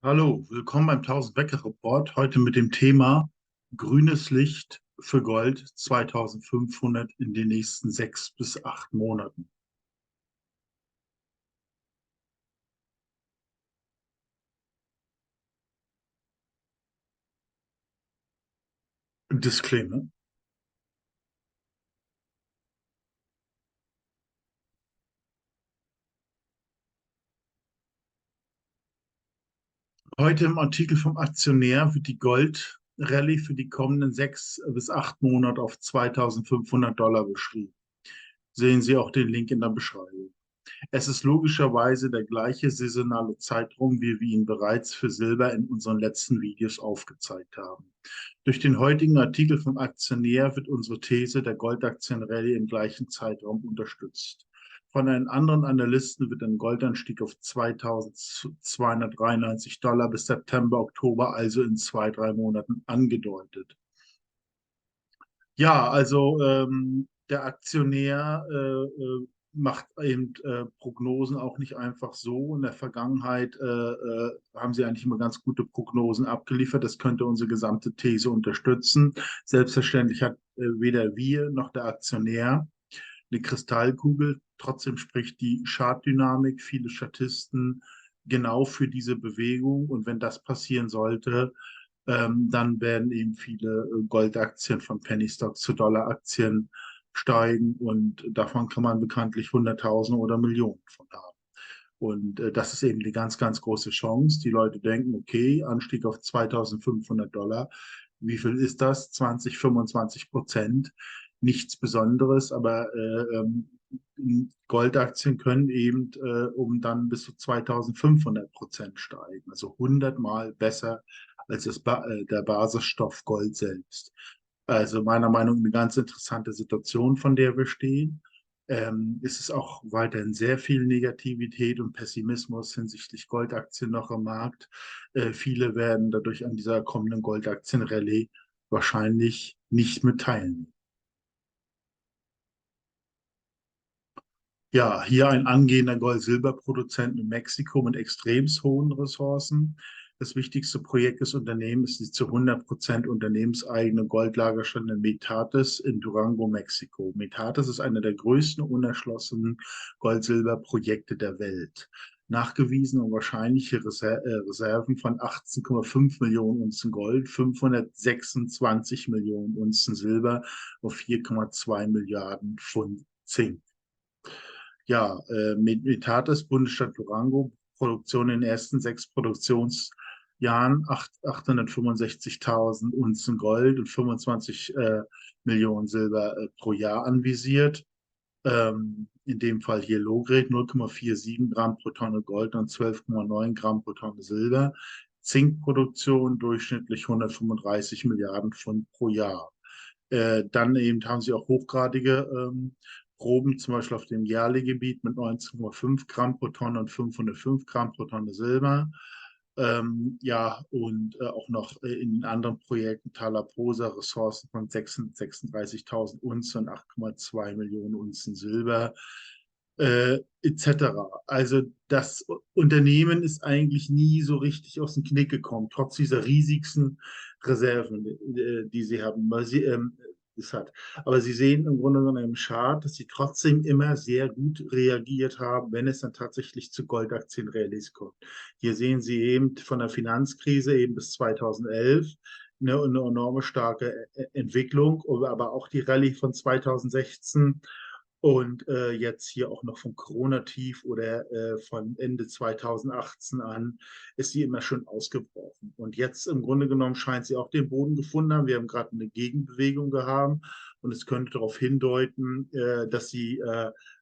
Hallo, willkommen beim 1000 Wecker Report. Heute mit dem Thema grünes Licht für Gold 2500 in den nächsten 6 bis 8 Monaten. Disclaimer. Heute im Artikel vom Aktionär wird die Gold-Rallye für die kommenden 6 bis 8 Monate auf 2500 Dollar beschrieben. Sehen Sie auch den Link in der Beschreibung. Es ist logischerweise der gleiche saisonale Zeitraum, wie wir ihn bereits für Silber in unseren letzten Videos aufgezeigt haben. Durch den heutigen Artikel vom Aktionär wird unsere These der Goldaktienrallye im gleichen Zeitraum unterstützt. Von einem anderen Analysten wird ein Goldanstieg auf 2293 Dollar bis September, Oktober, also in 2, 3 Monaten angedeutet. Ja, also der Aktionär macht eben Prognosen auch nicht einfach so. In der Vergangenheit haben sie eigentlich immer ganz gute Prognosen abgeliefert. Das könnte unsere gesamte These unterstützen. Selbstverständlich hat weder wir noch der Aktionär eine Kristallkugel. Trotzdem spricht die Chartdynamik, viele Statisten genau für diese Bewegung. Und wenn das passieren sollte, dann werden eben viele Goldaktien von Penny Stocks zu Dollaraktien steigen und davon kann man bekanntlich Hunderttausende oder Millionen von haben. Und das ist eben die ganz, ganz große Chance. Die Leute denken, okay, Anstieg auf 2500 Dollar. Wie viel ist das? 20, 25%. Nichts Besonderes, aber Goldaktien können eben um dann bis zu 2500% steigen. Also 100-mal besser als der Basisstoff Gold selbst. Also meiner Meinung nach eine ganz interessante Situation, von der wir stehen. Ist es auch weiterhin sehr viel Negativität und Pessimismus hinsichtlich Goldaktien noch am Markt. Viele werden dadurch an dieser kommenden Goldaktien-Rallye wahrscheinlich nicht mit teilnehmen. Ja, hier ein angehender Gold-Silber-Produzent in Mexiko mit extrem hohen Ressourcen. Das wichtigste Projekt des Unternehmens ist die zu 100% unternehmenseigene Goldlagerstätte Metates in Durango, Mexiko. Metates ist einer der größten unerschlossenen Gold-Silber-Projekte der Welt. Nachgewiesene und wahrscheinliche Reserven von 18,5 Millionen Unzen Gold, 526 Millionen Unzen Silber und 4,2 Milliarden Pfund Zink. Ja, Metates Bundesstaat Durango, Produktion in den ersten 6 Produktionsjahren, 865.000 Unzen Gold und 25 Millionen Silber pro Jahr anvisiert. In dem Fall hier Low-Grade 0,47 Gramm pro Tonne Gold und 12,9 Gramm pro Tonne Silber. Zinkproduktion durchschnittlich 135 Milliarden Pfund pro Jahr. Dann eben haben sie auch hochgradige Proben, zum Beispiel auf dem Yerli-Gebiet mit 19,5 Gramm pro Tonne und 505 Gramm pro Tonne Silber. Ja, und auch noch in anderen Projekten Talaposa Ressourcen von 36.000 Unzen und 8,2 Millionen Unzen Silber, etc. Also das Unternehmen ist eigentlich nie so richtig aus dem Knick gekommen, trotz dieser riesigsten Reserven, die sie haben. Weil sie, es hat. Aber Sie sehen im Grunde genommen im Chart, dass sie trotzdem immer sehr gut reagiert haben, wenn es dann tatsächlich zu Goldaktienrallyes kommt. Hier sehen Sie eben von der Finanzkrise eben bis 2011 eine enorme starke Entwicklung, aber auch die Rallye von 2016 und jetzt hier auch noch vom Corona-Tief oder von Ende 2018 an ist sie immer schon ausgebrochen. Und jetzt im Grunde genommen scheint sie auch den Boden gefunden haben. Wir haben gerade eine Gegenbewegung gehabt und es könnte darauf hindeuten, dass sie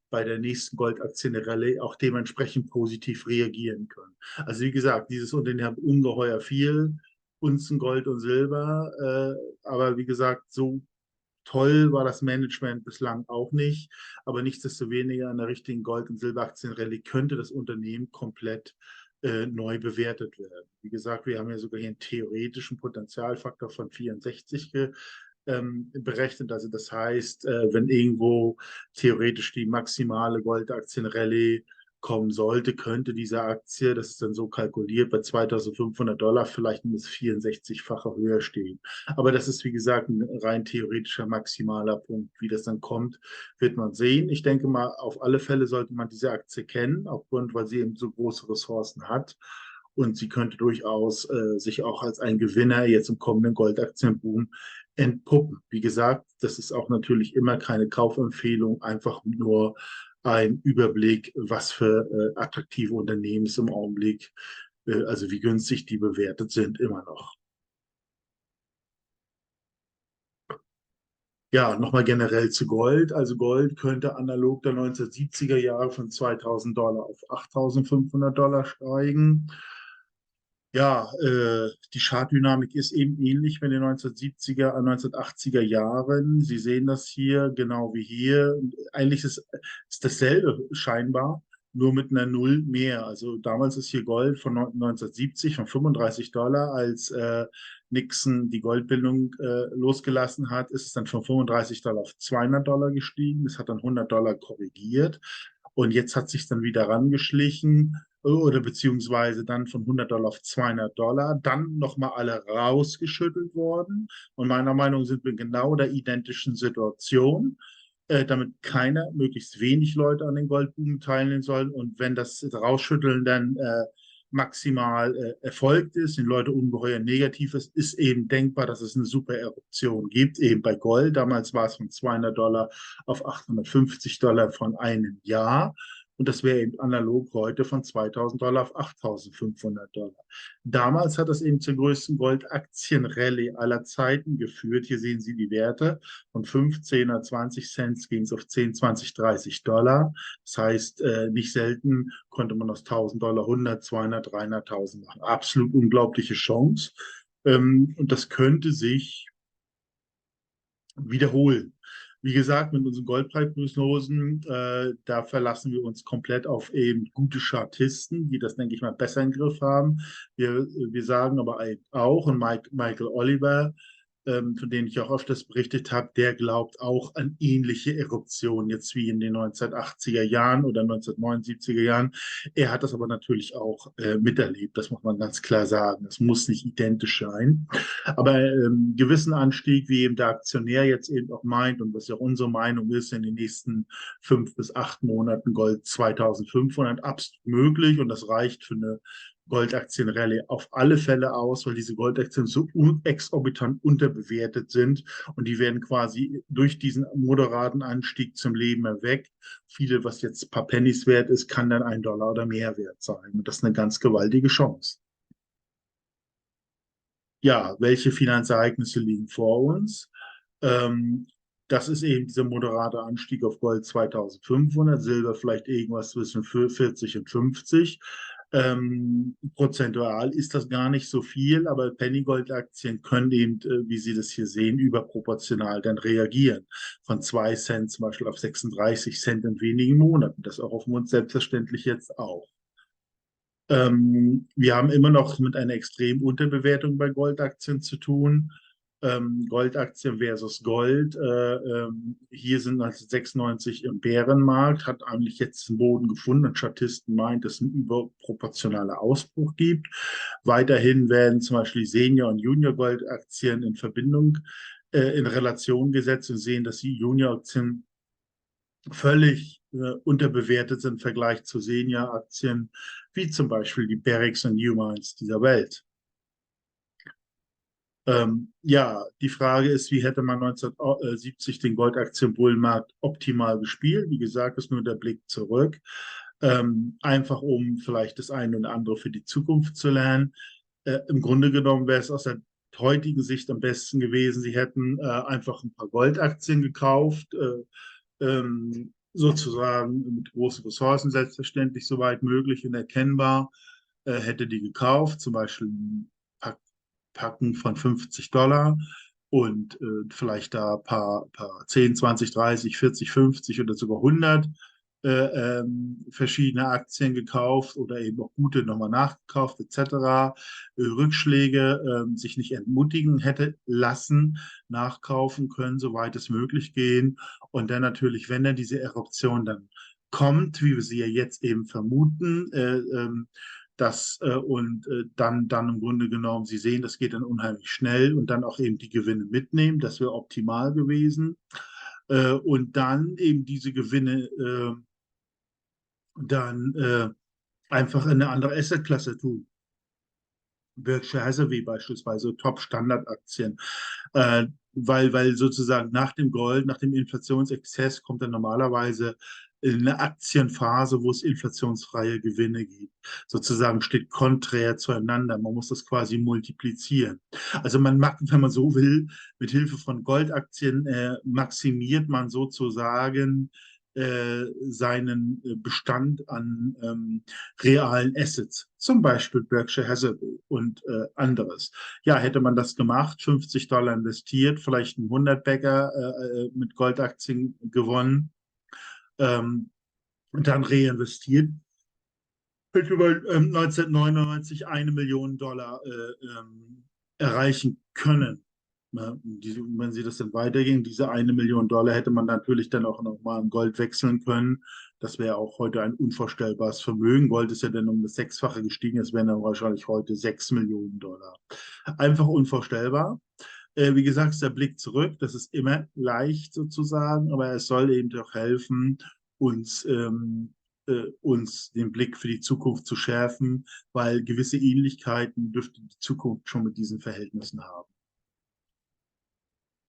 bei der nächsten Goldaktienrallye auch dementsprechend positiv reagieren können. Also wie gesagt, dieses Unternehmen hat ungeheuer viel Unzen Gold und Silber, aber wie gesagt, so toll war das Management bislang auch nicht, aber nichtsdestoweniger an der richtigen Gold- und Silberaktienrallye könnte das Unternehmen komplett neu bewertet werden. Wie gesagt, wir haben ja sogar hier einen theoretischen Potenzialfaktor von 64 berechnet. Also das heißt, wenn irgendwo theoretisch die maximale Goldaktienrallye kommen sollte, könnte diese Aktie, das ist dann so kalkuliert, bei 2.500 $ vielleicht um das 64-fache höher stehen. Aber das ist, wie gesagt, ein rein theoretischer maximaler Punkt. Wie das dann kommt, wird man sehen. Ich denke mal, auf alle Fälle sollte man diese Aktie kennen, aufgrund, weil sie eben so große Ressourcen hat. Und sie könnte durchaus sich auch als ein Gewinner jetzt im kommenden Goldaktienboom entpuppen. Wie gesagt, das ist auch natürlich immer keine Kaufempfehlung, einfach nur ein Überblick, was für attraktive Unternehmen es im Augenblick, also wie günstig die bewertet sind, immer noch. Ja, nochmal generell zu Gold. Also Gold könnte analog der 1970er Jahre von 2.000 $ auf 8.500 $ steigen. Ja, die Chartdynamik ist eben ähnlich wie in den 1970er, 1980er Jahren. Sie sehen das hier genau wie hier. Eigentlich ist dasselbe scheinbar, nur mit einer Null mehr. Also damals ist hier Gold von 1970 von 35 $, als Nixon die Goldbildung losgelassen hat, ist es dann von 35 $ auf 200 $ gestiegen. Es hat dann 100 $ korrigiert. Und jetzt hat sich dann wieder rangeschlichen oder beziehungsweise dann von 100 $ auf 200 $, dann nochmal alle rausgeschüttelt worden. Und meiner Meinung nach sind wir genau der identischen Situation, damit keiner, möglichst wenig Leute an den Goldboom teilnehmen sollen. Und wenn das Rausschütteln dann maximal erfolgt ist, den Leute ungeheuer negativ ist, ist eben denkbar, dass es eine super Eruption gibt, eben bei Gold. Damals war es von 200 $ auf 850 $ von einem Jahr. Und das wäre eben analog heute von 2.000 $ auf 8.500 $. Damals hat das eben zur größten Goldaktienrallye aller Zeiten geführt. Hier sehen Sie die Werte. Von 15 oder 20 Cent ging es auf 10, 20, 30 $. Das heißt, nicht selten konnte man aus 1.000 $ 100, 200, 300.000 machen. Absolut unglaubliche Chance. Und das könnte sich wiederholen. Wie gesagt, mit unseren Goldpreisprognosen, da verlassen wir uns komplett auf eben gute Chartisten, die das, denke ich mal, besser im Griff haben. Wir sagen aber auch, und Michael Oliver, von dem ich auch öfters berichtet habe, der glaubt auch an ähnliche Eruptionen, jetzt wie in den 1980er Jahren oder 1979er Jahren. Er hat das aber natürlich auch miterlebt, das muss man ganz klar sagen. Es muss nicht identisch sein. Aber gewissen Anstieg, wie eben der Aktionär jetzt eben auch meint und was ja unsere Meinung ist, in den nächsten 5 bis 8 Monaten Gold 2.500 absolut möglich und das reicht für eine Goldaktienrallye auf alle Fälle aus, weil diese Goldaktien so exorbitant unterbewertet sind und die werden quasi durch diesen moderaten Anstieg zum Leben erweckt. Viele, was jetzt ein paar Pennies wert ist, kann dann 1 $ oder mehr wert sein. Und das ist eine ganz gewaltige Chance. Ja, welche Finanzereignisse liegen vor uns? Ähm, Das ist eben dieser moderate Anstieg auf Gold 2.500, Silber vielleicht irgendwas zwischen 40 und 50. Prozentual ist das gar nicht so viel, aber Pennygold-Aktien können eben, wie Sie das hier sehen, überproportional dann reagieren. Von 2 Cent zum Beispiel auf 36 Cent in wenigen Monaten. Das erhoffen wir uns selbstverständlich jetzt auch. Wir haben immer noch mit einer extremen Unterbewertung bei Goldaktien zu tun. Goldaktien versus Gold. Hier sind 1996 im Bärenmarkt, hat eigentlich jetzt den Boden gefunden und Statisten meint, dass es einen überproportionalen Ausbruch gibt. Weiterhin werden zum Beispiel Senior- und Junior-Goldaktien in Verbindung, in Relation gesetzt und sehen, dass die Junior-Aktien völlig unterbewertet sind im Vergleich zu Senior-Aktien, wie zum Beispiel die Barricks und Newmines dieser Welt. Ja, die Frage ist, wie hätte man 1970 den Goldaktienbullenmarkt optimal gespielt? Wie gesagt, ist nur der Blick zurück. Einfach um vielleicht das eine oder andere für die Zukunft zu lernen. Im Grunde genommen wäre es aus der heutigen Sicht am besten gewesen, sie hätten einfach ein paar Goldaktien gekauft, sozusagen mit großen Ressourcen selbstverständlich soweit möglich und erkennbar, hätte die gekauft, zum Beispiel ein Packen von 50 $ und vielleicht da paar 10, 20, 30, 40, 50 oder sogar 100 verschiedene Aktien gekauft oder eben auch gute nochmal nachgekauft etc. Rückschläge sich nicht entmutigen hätte lassen, nachkaufen können, soweit es möglich gehen. Und dann natürlich, wenn dann diese Eruption dann kommt, wie wir sie ja jetzt eben vermuten, dann im Grunde genommen, Sie sehen, das geht dann unheimlich schnell und dann auch eben die Gewinne mitnehmen, das wäre optimal gewesen. Und dann eben diese Gewinne dann einfach in eine andere Assetklasse tun. Berkshire Hathaway beispielsweise, Top-Standard-Aktien, weil sozusagen nach dem Gold, nach dem Inflationsexzess kommt dann normalerweise eine Aktienphase, wo es inflationsfreie Gewinne gibt. Sozusagen steht konträr zueinander. Man muss das quasi multiplizieren. Also man macht, wenn man so will, mit Hilfe von Goldaktien maximiert man sozusagen seinen Bestand an realen Assets, zum Beispiel Berkshire Hathaway und anderes. Ja, hätte man das gemacht, $50 investiert, vielleicht einen 100-Bagger mit Goldaktien gewonnen ähm, und dann reinvestiert, hätte man 1999 $1 Million erreichen können. Ja, wenn sie das dann weiterging, diese $1 Million hätte man natürlich dann auch nochmal in Gold wechseln können. Das wäre auch heute ein unvorstellbares Vermögen. Gold ist ja dann um das Sechsfache gestiegen. Es wären dann wahrscheinlich heute $6 Millionen. Einfach unvorstellbar. Wie gesagt, der Blick zurück, das ist immer leicht sozusagen, aber es soll eben doch helfen, uns den Blick für die Zukunft zu schärfen, weil gewisse Ähnlichkeiten dürfte die Zukunft schon mit diesen Verhältnissen haben.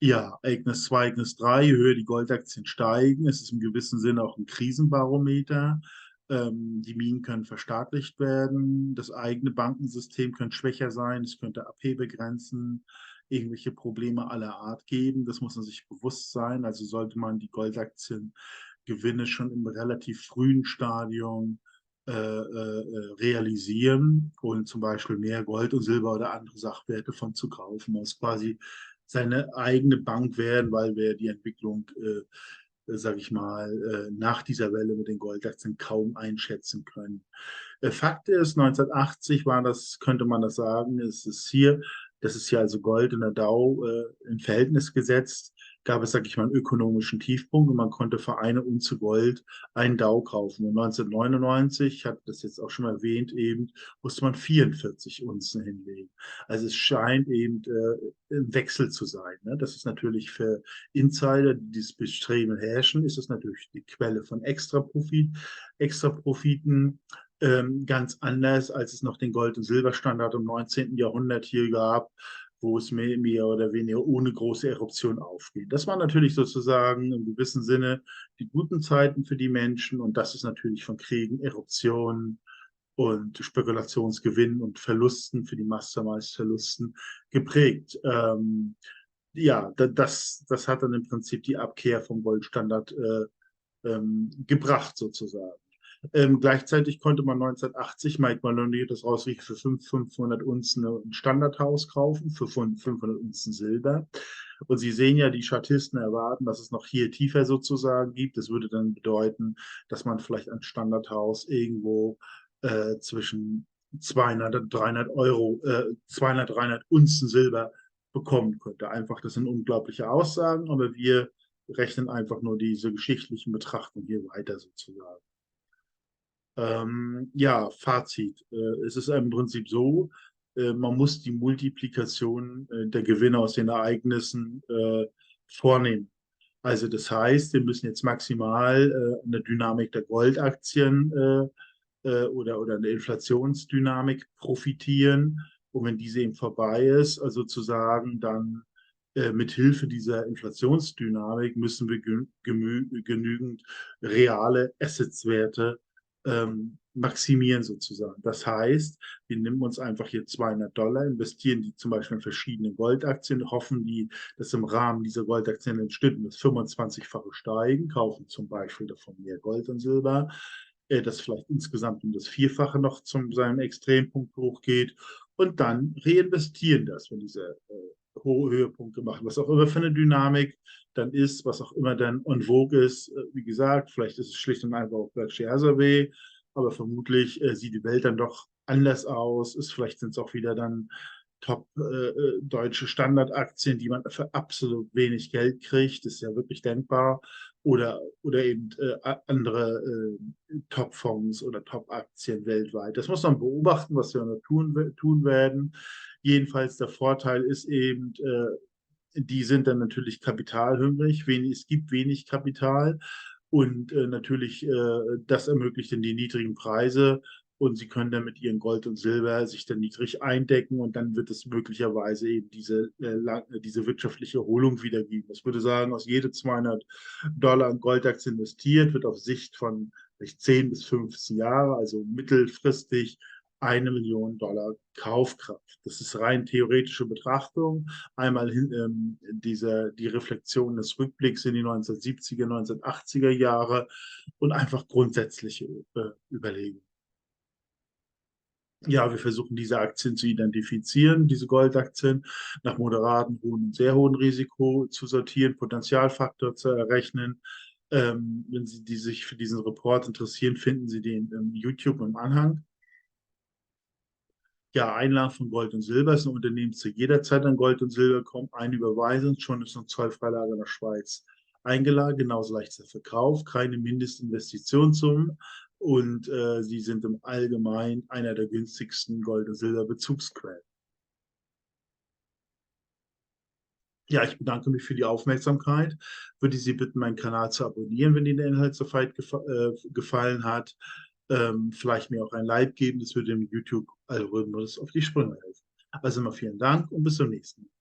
Ja, Ereignis 2, Ereignis 3, je höher die Goldaktien steigen, es ist im gewissen Sinne auch ein Krisenbarometer. Die Minen können verstaatlicht werden, das eigene Bankensystem könnte schwächer sein, es könnte Abhebegrenzen, irgendwelche Probleme aller Art geben. Das muss man sich bewusst sein. Also sollte man die Goldaktiengewinne schon im relativ frühen Stadium realisieren und zum Beispiel mehr Gold und Silber oder andere Sachwerte von zu kaufen, aus quasi seine eigene Bank werden, weil wir die Entwicklung, sage ich mal, nach dieser Welle mit den Goldaktien kaum einschätzen können. Fakt ist, 1980 war das, könnte man das sagen, es ist hier, das ist hier also Gold in der Dow in Verhältnis gesetzt, gab es, sage ich mal, einen ökonomischen Tiefpunkt und man konnte für eine Unze Gold einen Dow kaufen. Und 1999, ich hatte das jetzt auch schon erwähnt, eben musste man 44 Unzen hinlegen. Also es scheint eben im Wechsel zu sein. Ne? Das ist natürlich für Insider, die dieses Bestreben herrschen, ist es natürlich die Quelle von Extraprofiten ganz anders, als es noch den Gold- und Silberstandard im 19. Jahrhundert hier gab, wo es mehr oder weniger ohne große Eruption aufgeht. Das waren natürlich sozusagen im gewissen Sinne die guten Zeiten für die Menschen und das ist natürlich von Kriegen, Eruptionen und Spekulationsgewinnen und Verlusten für die Masse meist Verlusten geprägt. Ja, das hat dann im Prinzip die Abkehr vom Goldstandard gebracht sozusagen. Gleichzeitig konnte man 1980, Mike Maloney hat das rausgekriegt, für 500 Unzen ein Standardhaus kaufen, für 500 Unzen Silber. Und Sie sehen ja, die Chartisten erwarten, dass es noch hier tiefer sozusagen gibt. Das würde dann bedeuten, dass man vielleicht ein Standardhaus irgendwo zwischen 200 und 300 Euro, 200, 300 Unzen Silber bekommen könnte. Einfach, das sind unglaubliche Aussagen, aber wir rechnen einfach nur diese geschichtlichen Betrachtungen hier weiter sozusagen. Ja, Fazit. Es ist im Prinzip so, man muss die Multiplikation der Gewinne aus den Ereignissen vornehmen. Also das heißt, wir müssen jetzt maximal eine Dynamik der Goldaktien oder eine Inflationsdynamik profitieren. Und wenn diese eben vorbei ist, also sozusagen dann mit Hilfe dieser Inflationsdynamik müssen wir genügend reale Assetswerte maximieren sozusagen. Das heißt, wir nehmen uns einfach hier $200, investieren die zum Beispiel in verschiedene Goldaktien, hoffen die, dass im Rahmen dieser Goldaktien entsteht das 25-fache steigen, kaufen zum Beispiel davon mehr Gold und Silber, das vielleicht insgesamt um das Vierfache noch zu seinem Extrempunkt hochgeht und dann reinvestieren das, wenn diese hohe Höhepunkte machen, was auch immer für eine Dynamik dann ist, was auch immer dann en vogue ist. Wie gesagt, vielleicht ist es schlicht und einfach auch Berkshire Hathaway, aber vermutlich sieht die Welt dann doch anders aus. Vielleicht sind es auch wieder dann top deutsche Standardaktien, die man für absolut wenig Geld kriegt. Das ist ja wirklich denkbar. oder eben andere Top-Fonds oder Top-Aktien weltweit. Das muss man beobachten, was wir tun werden. Jedenfalls der Vorteil ist eben, die sind dann natürlich kapitalhungrig, es gibt wenig Kapital und natürlich, das ermöglicht dann die niedrigen Preise und sie können dann mit ihrem Gold und Silber sich dann niedrig eindecken und dann wird es möglicherweise eben diese wirtschaftliche Erholung wieder geben. Ich würde sagen, aus jede 200 Dollar in Goldachs investiert, wird auf Sicht von vielleicht 10 bis 15 Jahre, also mittelfristig 1 Million Dollar Kaufkraft. Das ist rein theoretische Betrachtung. Einmal die Reflexion des Rückblicks in die 1970er, 1980er Jahre und einfach grundsätzliche Überlegungen. Ja, wir versuchen diese Aktien zu identifizieren, diese Goldaktien, nach moderaten, hohen und sehr hohen Risiko zu sortieren, Potentialfaktor zu errechnen. Wenn Sie sich für diesen Report interessieren, finden Sie den im YouTube im Anhang. Ja, Einlagen von Gold und Silber ist ein Unternehmen zu jeder Zeit an Gold und Silber kommt. Eine Überweisung, schon ist eine Zollfreilage in der Schweiz eingeladen, genauso leicht der Verkauf, keine Mindestinvestitionssummen und sie sind im Allgemeinen einer der günstigsten Gold- und Silberbezugsquellen. Ja, ich bedanke mich für die Aufmerksamkeit. Würde Sie bitten, meinen Kanal zu abonnieren, wenn Ihnen der Inhalt soweit gefallen hat. Vielleicht mir auch ein Like geben, das würde dem YouTube-Algorithmus auf die Sprünge helfen. Also immer vielen Dank und bis zum nächsten Mal.